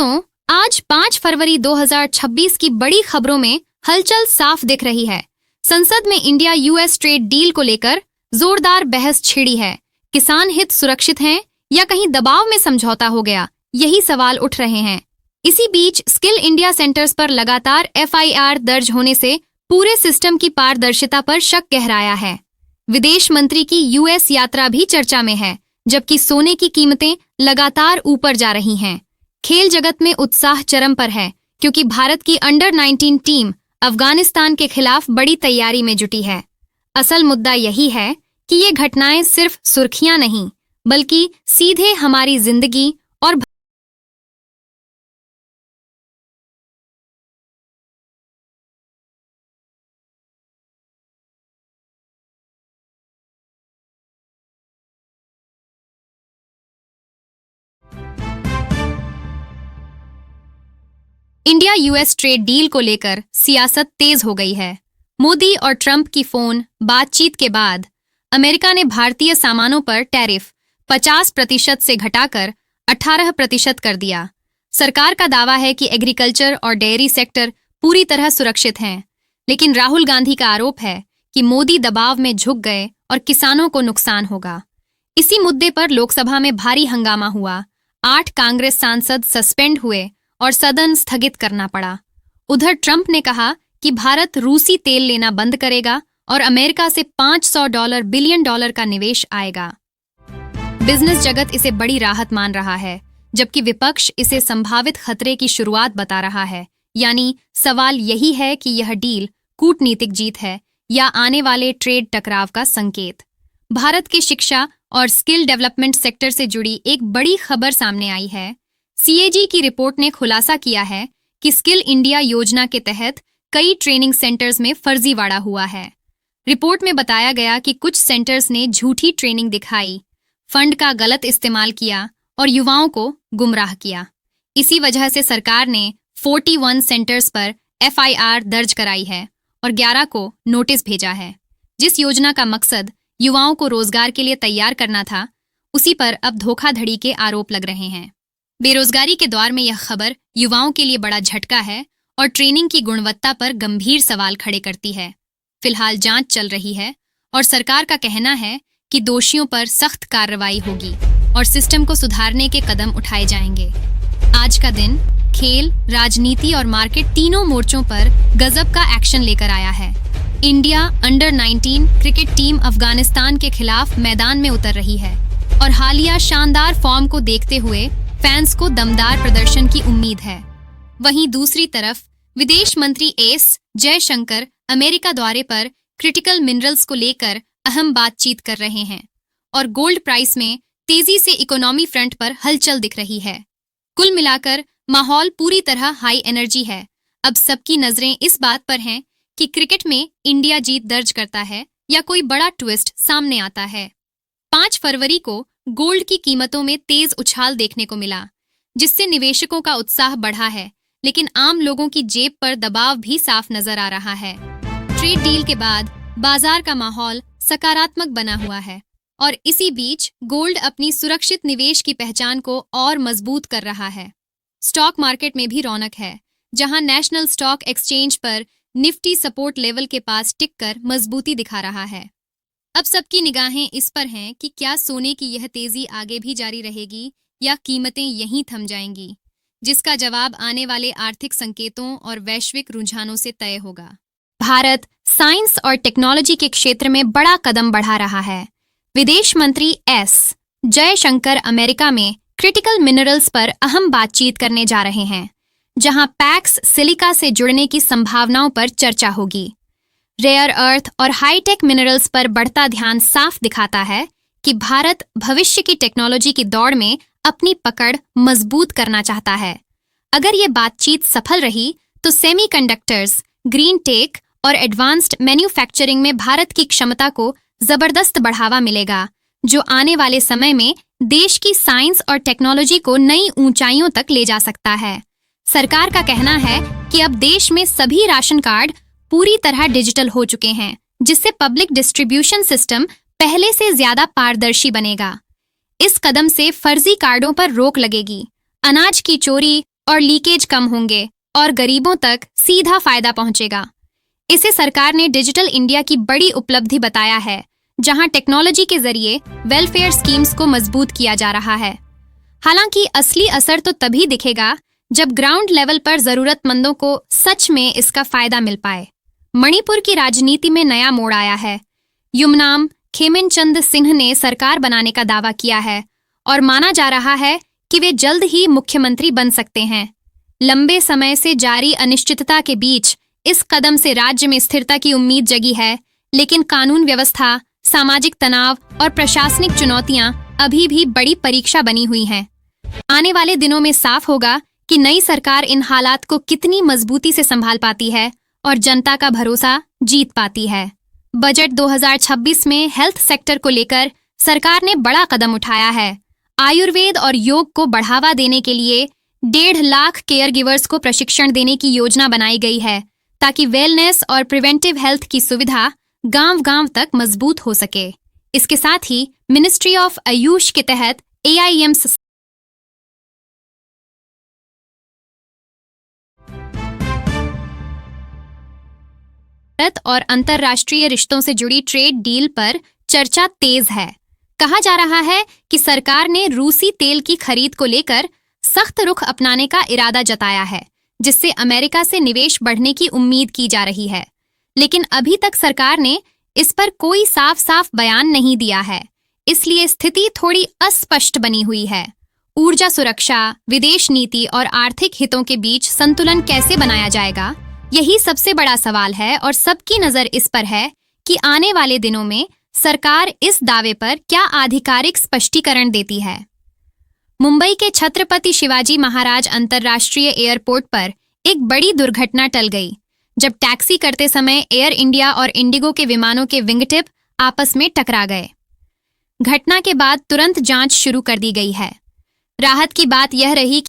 दोस्तों, आज 5 फरवरी 2026 की बड़ी खबरों में हलचल साफ दिख रही है। संसद में इंडिया यूएस ट्रेड डील को लेकर जोरदार बहस छिड़ी है। किसान हित सुरक्षित हैं या कहीं दबाव में समझौता हो गया, यही सवाल उठ रहे हैं। इसी बीच स्किल इंडिया सेंटर्स पर लगातार एफआईआर दर्ज होने से पूरे सिस्टम की पारदर्शिता पर शक गहराया है। विदेश मंत्री की यूएस यात्रा भी चर्चा में है, जबकि सोने की कीमतें लगातार ऊपर जा रही हैं। खेल जगत में उत्साह चरम पर है, क्योंकि भारत की अंडर 19 टीम अफगानिस्तान के खिलाफ बड़ी तैयारी में जुटी है। असल मुद्दा यही है कि ये घटनाएं सिर्फ सुर्खियां नहीं, बल्कि सीधे हमारी जिंदगी और इंडिया यूएस ट्रेड डील को लेकर सियासत तेज हो गई है। मोदी और ट्रंप की फोन बातचीत के बाद अमेरिका ने भारतीय सामानों पर टैरिफ 50% से घटाकर 18% कर दिया। सरकार का दावा है कि एग्रीकल्चर और डेयरी सेक्टर पूरी तरह सुरक्षित हैं, लेकिन राहुल गांधी का आरोप है कि मोदी दबाव में झुक गए और किसानों को नुकसान होगा। इसी मुद्दे पर लोकसभा में भारी हंगामा हुआ। 8 कांग्रेस सांसद सस्पेंड हुए और सदन स्थगित करना पड़ा। उधर ट्रंप ने कहा कि भारत रूसी तेल लेना बंद करेगा और अमेरिका से $500 बिलियन का निवेश आएगा। बिजनेस जगत इसे बड़ी राहत मान रहा है, जबकि विपक्ष इसे संभावित खतरे की शुरुआत बता रहा है। यानी सवाल यही है कि यह डील कूटनीतिक जीत है या आने वाले ट्रेड टकराव का संकेत। भारत के शिक्षा और स्किल डेवलपमेंट सेक्टर से जुड़ी एक बड़ी खबर सामने आई है। सीएजी की रिपोर्ट ने खुलासा किया है कि स्किल इंडिया योजना के तहत कई ट्रेनिंग सेंटर्स में फर्जीवाड़ा हुआ है। रिपोर्ट में बताया गया कि कुछ सेंटर्स ने झूठी ट्रेनिंग दिखाई, फंड का गलत इस्तेमाल किया और युवाओं को गुमराह किया। इसी वजह से सरकार ने 41 सेंटर्स पर एफआईआर दर्ज कराई है और 11 को नोटिस भेजा है। जिस योजना का मकसद युवाओं को रोजगार के लिए तैयार करना था, उसी पर अब धोखाधड़ी के आरोप लग रहे हैं। बेरोजगारी के दौर में यह खबर युवाओं के लिए बड़ा झटका है और ट्रेनिंग की गुणवत्ता पर गंभीर सवाल खड़े करती है। फिलहाल जांच चल रही है और सरकार का कहना है कि दोषियों पर सख्त कार्रवाई होगी और सिस्टम को सुधारने के कदम उठाए जाएंगे। आज का दिन खेल, राजनीति और मार्केट तीनों मोर्चों पर गजब का एक्शन लेकर आया है। India under 19 cricket team Afghanistan के खिलाफ मैदान में उतर रही है और हालिया शानदार फॉर्म को देखते हुए फैंस को दमदार प्रदर्शन की उम्मीद है। वहीं दूसरी तरफ विदेश मंत्री एस जयशंकर अमेरिका दौरे पर क्रिटिकल मिनरल्स को लेकर अहम बातचीत कर रहे हैं और गोल्ड प्राइस में तेजी से इकोनॉमी फ्रंट पर हलचल दिख रही है। कुल मिलाकर माहौल पूरी तरह हाई एनर्जी है। अब सबकी नजरें इस बात पर हैं कि क्रिकेट में इंडिया जीत दर्ज करता है या कोई बड़ा ट्विस्ट सामने आता है। 5 फरवरी को गोल्ड की कीमतों में तेज उछाल देखने को मिला, जिससे निवेशकों का उत्साह बढ़ा है, लेकिन आम लोगों की जेब पर दबाव भी साफ नजर आ रहा है। ट्रेड डील के बाद बाजार का माहौल सकारात्मक बना हुआ है और इसी बीच गोल्ड अपनी सुरक्षित निवेश की पहचान को और मजबूत कर रहा है। स्टॉक मार्केट में भी रौनक है, जहां नेशनल स्टॉक एक्सचेंज पर निफ्टी सपोर्ट लेवल के पास टिककर मजबूती दिखा रहा है। अब सबकी निगाहें इस पर हैं कि क्या सोने की यह तेजी आगे भी जारी रहेगी या कीमतें यहीं थम जाएंगी, जिसका जवाब आने वाले आर्थिक संकेतों और वैश्विक रुझानों से तय होगा। भारत साइंस और टेक्नोलॉजी के क्षेत्र में बड़ा कदम बढ़ा रहा है। विदेश मंत्री एस जयशंकर अमेरिका में क्रिटिकल मिनरल्स पर अहम बातचीत करने जा रहे हैं, जहां पैक्स सिलिका से जुड़ने की संभावनाओं पर चर्चा होगी। रेयर अर्थ और हाईटेक मिनरल्स पर बढ़ता ध्यान साफ दिखाता है कि भारत भविष्य की टेक्नोलॉजी की दौड़ में अपनी पकड़ मजबूत करना चाहता है। अगर ये बातचीत सफल रही तो सेमीकंडक्टर्स, ग्रीन टेक और एडवांस्ड मैन्युफैक्चरिंग में भारत की क्षमता को जबरदस्त बढ़ावा मिलेगा, जो आने वाले समय में देश की साइंस और टेक्नोलॉजी को नई ऊंचाइयों तक ले जा सकता है। सरकार का कहना है कि अब देश में सभी राशन कार्ड पूरी तरह डिजिटल हो चुके हैं, जिससे पब्लिक डिस्ट्रीब्यूशन सिस्टम पहले से ज्यादा पारदर्शी बनेगा। इस कदम से फर्जी कार्डों पर रोक लगेगी, अनाज की चोरी और लीकेज कम होंगे और गरीबों तक सीधा फायदा पहुंचेगा। इसे सरकार ने डिजिटल इंडिया की बड़ी उपलब्धि बताया है, जहां टेक्नोलॉजी के जरिए वेलफेयर स्कीम्स को मजबूत किया जा रहा है। हालांकि असली असर तो तभी दिखेगा जब ग्राउंड लेवल पर जरूरतमंदों को सच में इसका फायदा मिल पाए। मणिपुर की राजनीति में नया मोड़ आया है। युमनाम खेमचंद सिंह ने सरकार बनाने का दावा किया है और माना जा रहा है कि वे जल्द ही मुख्यमंत्री बन सकते हैं। लंबे समय से जारी अनिश्चितता के बीच इस कदम से राज्य में स्थिरता की उम्मीद जगी है, लेकिन कानून व्यवस्था, सामाजिक तनाव और प्रशासनिक चुनौतियां अभी भी बड़ी परीक्षा बनी हुई हैं। आने वाले दिनों में साफ होगा कि नई सरकार इन हालात को कितनी मजबूती से संभाल पाती है और जनता का भरोसा जीत पाती है। बजट 2026 में हेल्थ सेक्टर को लेकर सरकार ने बड़ा कदम उठाया है। आयुर्वेद और योग को बढ़ावा देने के लिए 1.5 लाख केयर गिवर्स को प्रशिक्षण देने की योजना बनाई गई है, ताकि वेलनेस और प्रिवेंटिव हेल्थ की सुविधा गांव-गांव तक मजबूत हो सके। इसके साथ ही मिनिस्ट्री ऑफ आयुष के तहत AIIMS भारत और अंतर्राष्ट्रीय रिश्तों से जुड़ी ट्रेड डील पर चर्चा तेज है। कहा जा रहा है कि सरकार ने रूसी तेल की खरीद को लेकर सख्त रुख अपनाने का इरादा जताया है, जिससे अमेरिका से निवेश बढ़ने की उम्मीद की जा रही है। लेकिन अभी तक सरकार ने इस पर कोई साफ बयान नहीं दिया है, इसलिए स्थिति थोड़ी अस्पष्ट बनी हुई है। ऊर्जा सुरक्षा, विदेश नीति और आर्थिक हितों के बीच संतुलन कैसे बनाया जाएगा, यही सबसे बड़ा सवाल है और सबकी नजर इस पर है कि आने वाले दिनों में सरकार इस दावे पर क्या आधिकारिक स्पष्टीकरण देती है। मुंबई के छत्रपति शिवाजी महाराज अंतर्राष्ट्रीय एयरपोर्ट पर एक बड़ी दुर्घटना टल गई, जब टैक्सी करते समय एयर इंडिया और इंडिगो के विमानों के विंगटिप आपस में टकरा गए। घटना के बाद तुरंत जांच शुरू कर दी गई है। राहत की बात यह रही